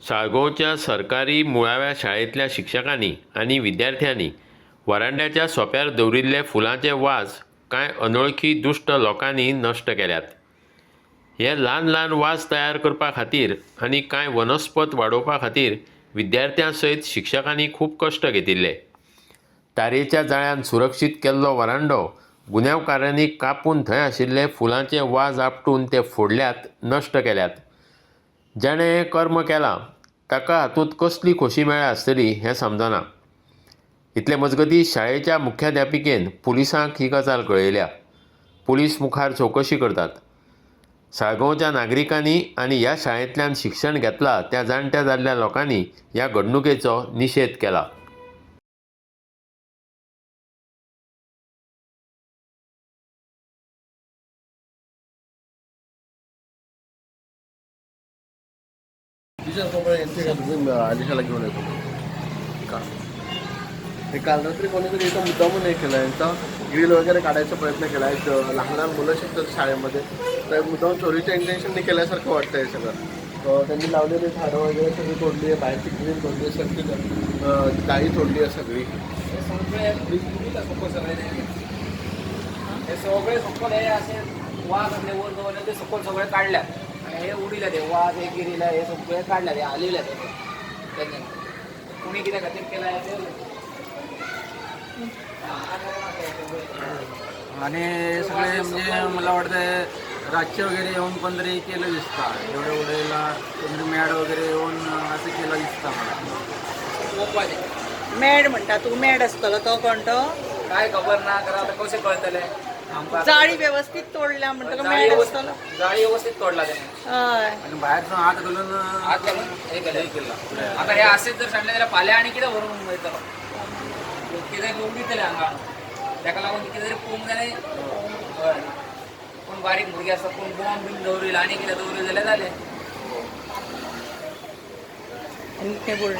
साळगांवच्या सरकारी मुळाव्या शाळेंतल्या शिक्षकांनी आनी विद्यार्थ्यांनी वरांड्याच्या सोंप्यार दवरिल्ले फुलांचे वाज कांय अनवळखी दुश्ट लोकांनी नश्ट केल्यात। हे ल्हान ल्हान वाज तयार करपा खातीर आनी कांय वनस्पत वाडोवपा खातीर विद्यार्थ्यां सयत शिक्षकांनी खूब कश्ट घेतिल्ले। तारेच्या जाळ्यान सुरक्षीत केल्लो वरांडो गुन्यांवकारांनी कापून थंय आशिल्ले फुलांचे वाज आपटून ते फोडल्यात, नश्ट केल्यात। जाणें हें कर्म केलां ताका हातूंत कसली खोशी मेळ्ळ्या आसतली हें समजना। इतले मजगतीं शाळेच्या मुख्याध्यापिकेन पुलिसांक ही गजाल कळयल्या। पुलीस मुखार चवकशी करतात। साळगांवच्या नागरिकांनी आनी ह्या शाळेंतल्यान शिक्षण घेतलां त्या जाणट्या जाल्ल्या लोकांनी ह्या घडणुकेचो निशेध केला। आदेशाला घेऊन येतो का हे काल रात्री कोणीतरी इथं मुद्दामून हे केलं, यांचा ग्रिल वगैरे काढायचा प्रयत्न केला आहे। लहान लहान मुलं शिकतात शाळेमध्ये, तर मुद्दामून चोरीच्या इंटेन्शनने केल्यासारखं वाटतं हे सगळं। त्यांनी लावलेली झाडं वगैरे सगळी तोडली आहे, बाहेरची ग्रिल तोडली आहे, सगळी गाडी तोडली आहे सगळी। हे सगळे सकल हे असे वाघ आपले वर गवले ते सकल सगळे काढल्यात आणि हे उडिले ते वाघ हे गिरीला हे सगळे काढल्यात, हे आलेले त्यांनी कोणी किती खातीर केला आणि सगळे म्हणजे मला वाटतं रातचे वगैरे येऊन पण तरी केलं दिसतं, एवढ्या उड्याला कोणतरी मॅड वगैरे येऊन असं केलं दिसतं मला। मॅड म्हणटा तू, मॅड असतलो तो कोण तो काय खबर ना करा, आता कसे कळतले? जाळी व्यवस्थित तोडल्या म्हणतो मॅड असतलो, जाळी व्यवस्थित तोडला त्याने हय आणि बाहेरचं हात घालून आत घालून हे केलं। आता हे असेच जर सांडले त्याला पाल्या आणि किती भरून मिळतं, किती उडीतले हांगा, ताका लागून किती तरी पोंग जाले। कोण बारीक भुरगे असतात, कोण बॉम्ब बीन दवरिल आणि कितें दवरिल जाल्यार जालें। आणि ते बोल